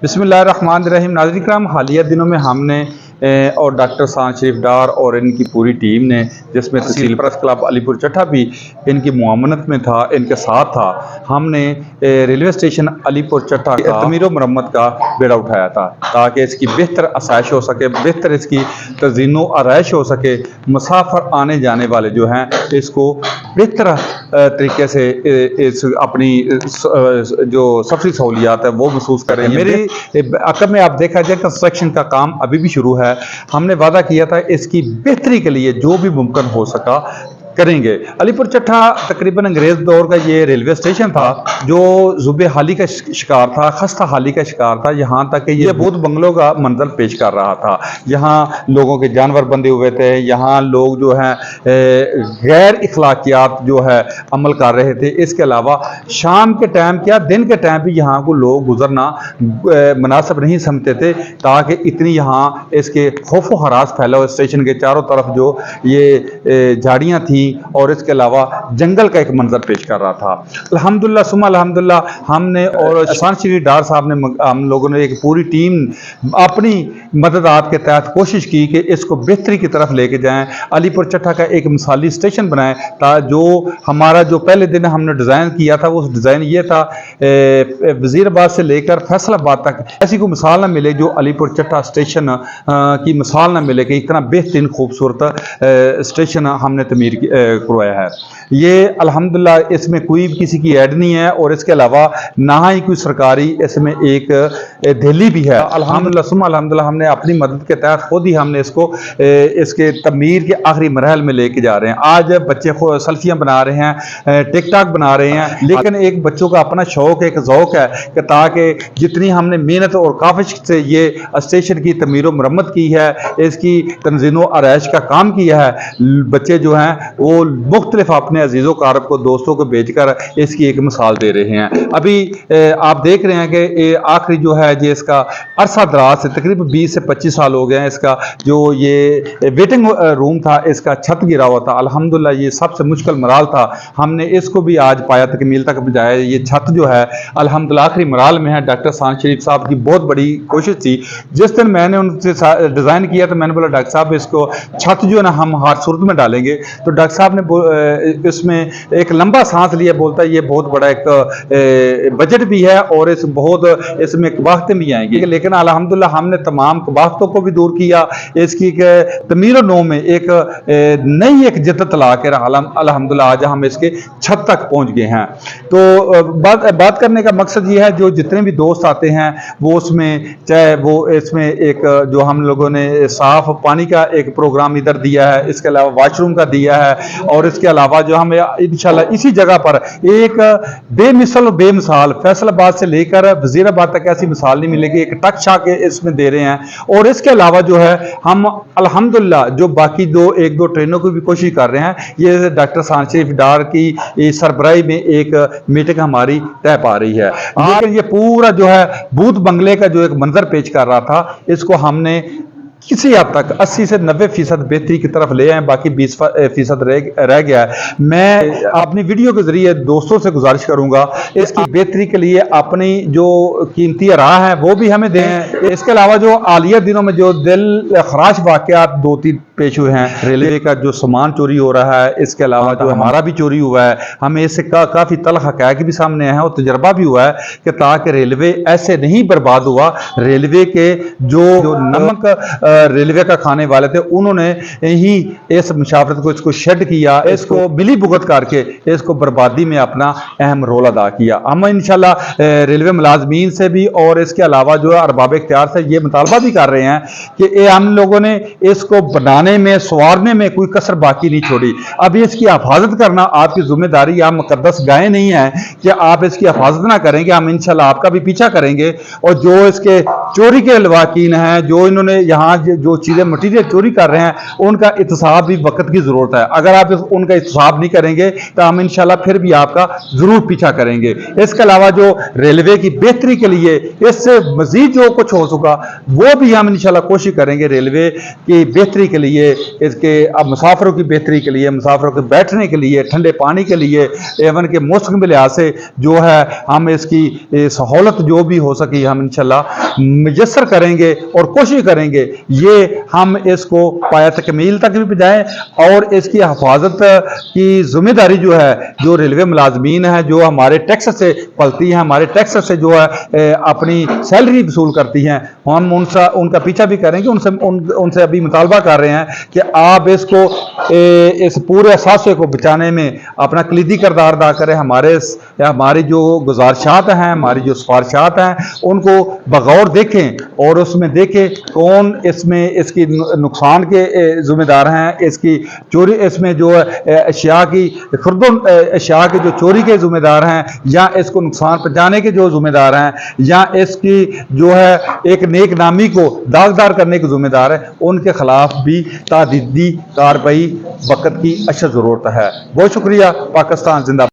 बिस्मिल्लाहिर्रहमानिर्रहीम। नाज़रीन किराम, हालिया दिनों में हमने और डॉक्टर शान शरीफ डार और इनकी पूरी टीम ने, जिसमें तहसील प्रेस क्लब अलीपुर चट्टा भी इनकी मुआवनत में था, इनके साथ था, हमने रेलवे स्टेशन अलीपुर चट्टा का तमीर मरम्मत का बेड़ा उठाया था ताकि इसकी बेहतर आसाइश हो सके, बेहतर इसकी तज़ीन व आराइश हो सके। मुसाफिर आने जाने वाले जो हैं इसको बेहतर तरीके से इस अपनी जो सफरी सहूलियात है वो महसूस करें। मेरी अकब में आप देखा जाए कंस्ट्रक्शन का काम अभी भी शुरू है। हमने वादा किया था इसकी बेहतरी के लिए जो भी मुमकिन हो सका करेंगे। अलीपुर चट्टा तकरीबन अंग्रेज दौर का ये रेलवे स्टेशन था जो ज़ुबे हाली का शिकार था, खस्ता हाली का शिकार था। यहाँ तक कि ये भूत बंगलों का मंजर पेश कर रहा था। यहाँ लोगों के जानवर बंधे हुए थे, यहाँ लोग जो हैं गैर इखलाकियात जो है अमल कर रहे थे। इसके अलावा शाम के टाइम क्या दिन के टाइम भी यहाँ को लोग गुजरना मुनासिब नहीं समझते थे, ताकि इतनी यहाँ इसके खौफो हरास फैला हुआ स्टेशन के चारों तरफ जो ये झाड़ियाँ थी और इसके अलावा जंगल का एक मंजर पेश कर रहा था। अल्हम्दुलिल्लाह सुम्मा अल्हम्दुलिल्लाह हमने और शान शरीफ डार साहब ने, हम लोगों ने एक पूरी टीम अपनी मददात के तहत कोशिश की कि इसको बेहतरी की तरफ लेके जाएं, अलीपुर चट्टा का एक मिसाली स्टेशन बनाएं। जो हमारा जो पहले दिन हमने डिज़ाइन किया था वो डिज़ाइन ये था, वजीराबाद से लेकर फैसलाबाद तक ऐसी कोई मिसाल ना मिले जो अलीपुर चट्टा स्टेशन की मिसाल ना मिले कि इतना बेहतरीन खूबसूरत स्टेशन हमने तमीर करवाया है। ये अल्हम्दुलिल्लाह इसमें कोई किसी की ऐड नहीं है और इसके अलावा ना ही कोई सरकारी इसमें एक दहली भी है। अल्हम्दुलिल्लाह सुम्मा अल्हम्दुलिल्लाह हमने अपनी मदद के तहत खुद ही हमने इसको इसके तमीर के आखिरी मरहल में लेके जा रहे हैं। आज बच्चे सेल्फियां बना रहे हैं, टिकटॉक बना रहे हैं, लेकिन एक बच्चों का अपना शौक है, एक ज़ौक है कि ताकि जितनी हमने मेहनत और काविश से ये स्टेशन की तमीर मरम्मत की है, इसकी तंजीम व आराइश का काम किया है, बच्चे जो हैं वो मुख्तलिफ अपने अजीज़ों कारब को, दोस्तों को भेजकर इसकी एक मिसाल दे रहे हैं। अभी आप देख रहे हैं कि आखिरी जो है ये इसका अरसा दराज से तकरीबन 20 से 25 साल हो गए हैं। इसका जो ये वेटिंग रूम था इसका छत गिरा हुआ था। अल्हम्दुलिल्लाह ये सबसे मुश्किल मराल था, हमने इसको भी आज पाया तकमील तक पहुंचाया। ये छत जो है अल्हम्दुलिल्लाह आखिरी मराल में है। डॉक्टर शान शरीफ साहब की बहुत बड़ी कोशिश थी। जिस दिन मैंने उनसे डिज़ाइन किया तो मैंने बोला डॉक्टर साहब इसको छत जो है ना हम हर सूरत में डालेंगे। तो डॉक्टर साहब ने इसमें एक लंबा सांस लिया, बोलता है ये बहुत बड़ा एक बजट भी है और इस बहुत इसमें कबाहतें भी आएंगी, लेकिन अल्हम्दुलिल्लाह हमने तमाम कबाहतों को भी दूर किया। इसकी तमीर नो में एक नई एक जिद्दत ला कर अल्हम्दुलिल्लाह आज हम इसके छत तक पहुंच गए हैं। तो बात करने का मकसद ये है, जो जितने भी दोस्त आते हैं वो उसमें चाहे वो इसमें एक जो हम लोगों ने साफ पानी का एक प्रोग्राम इधर दिया है, इसके अलावा वॉशरूम का दिया है, और इसके अलावा जो हमें इंशाल्लाह इसी जगह पर एक बेमिसाल बेमिसाल फैसलाबाद से लेकर वजीराबाद तक ऐसी मिसाल नहीं मिलेगी, एक टक छा के इसमें दे रहे हैं। और इसके अलावा जो है हम अल्हम्दुलिल्लाह जो बाकी एक दो ट्रेनों की भी कोशिश कर रहे हैं। ये डॉक्टर शान शरीफ डार की सरबराही में एक मीटिंग हमारी तय पा रही है। लेकिन ये पूरा जो है भूत बंगले का जो एक मंजर पेश कर रहा था, इसको हमने किसी हद तक 80 से 90% बेहतरी की तरफ ले आए, बाकी 20% रह गया है। मैं अपनी वीडियो के जरिए दोस्तों से गुजारिश करूंगा इसकी बेहतरी के लिए अपनी जो कीमती राह है वो भी हमें दें। इसके अलावा जो हालिया दिनों में जो दिल खराश वाकयात 2-3 पेश हुए हैं, रेलवे का जो सामान चोरी हो रहा है, इसके अलावा जो हमारा भी चोरी हुआ है, हमें इससे काफ़ी तल्ख हक़ाइक़ भी सामने आए हैं और तजर्बा भी हुआ है कि ताकि रेलवे ऐसे नहीं बर्बाद हुआ। रेलवे के जो नमक रेलवे का खाने वाले थे उन्होंने ही इस मुसाफरत को इसको शेड किया, इसको मिली भुगत करके इसको बर्बादी में अपना अहम रोल अदा किया। हम इंशाल्लाह रेलवे मुलाजमीन से भी और इसके अलावा जो अरबाब इख्तियार से ये मुतालबा भी कर रहे हैं कि हम लोगों ने इसको बनाने में, संवारने में कोई कसर बाकी नहीं छोड़ी। अभी इसकी हिफाजत करना आपकी जिम्मेदारी, आप मुकद्दस गाय नहीं है कि आप इसकी हिफाजत ना करेंगे। हम इंशाल्लाह आपका भी पीछा करेंगे और जो इसके चोरी के लवाकिन हैं, जो इन्होंने यहाँ जो चीज़ें मटीरियल चोरी कर रहे हैं, उनका एहतसाब भी वक्त की ज़रूरत है। अगर आप उनका एहतसाब नहीं करेंगे तो हम इंशाल्लाह फिर भी आपका ज़रूर पीछा करेंगे। इसके अलावा जो रेलवे की बेहतरी के लिए इससे मज़ीद जो कुछ हो सका वो भी हम इंशाल्लाह कोशिश करेंगे। रेलवे की बेहतरी के लिए, इसके अब मुसाफिरों की बेहतरी के लिए, मुसाफिरों के बैठने के लिए, ठंडे पानी के लिए, एवन के मौसम के लिहाज से जो है हम इसकी सहूलत जो भी हो सके हम इंशाल्लाह मुयस्सर करेंगे और कोशिश करेंगे ये हम इसको पाया तकमील तक भी पहुँचाएं। और इसकी हिफाजत की जिम्मेदारी जो है जो रेलवे मुलाजमीन है, जो हमारे टैक्स से पलती हैं, हमारे टैक्स से जो है अपनी सैलरी वसूल करती हैं, हम उनका पीछा भी करेंगे। उनसे अभी मुतालबा कर रहे हैं कि आप इसको इस पूरे असासे को बचाने में अपना कलीदी किरदार अदा करें। हमारी जो गुजारिशात हैं, हमारी जो सिफारिशात हैं, उनको बगौर देखें और उसमें देखें कौन इसमें इसकी नुकसान के जिम्मेदार हैं, इसकी चोरी, इसमें जो अशिया की अशिया के जो चोरी के जिम्मेदार हैं, या इसको नुकसान पहुंचाने के जो जिम्मेदार हैं, या इसकी जो है एक नेक नामी को दागदार करने के जिम्मेदार है, उनके खिलाफ भी तादीदी कार्रवाई वक्त की अशद ज़रूरत है। बहुत शुक्रिया। पाकिस्तान जिंदाबाद।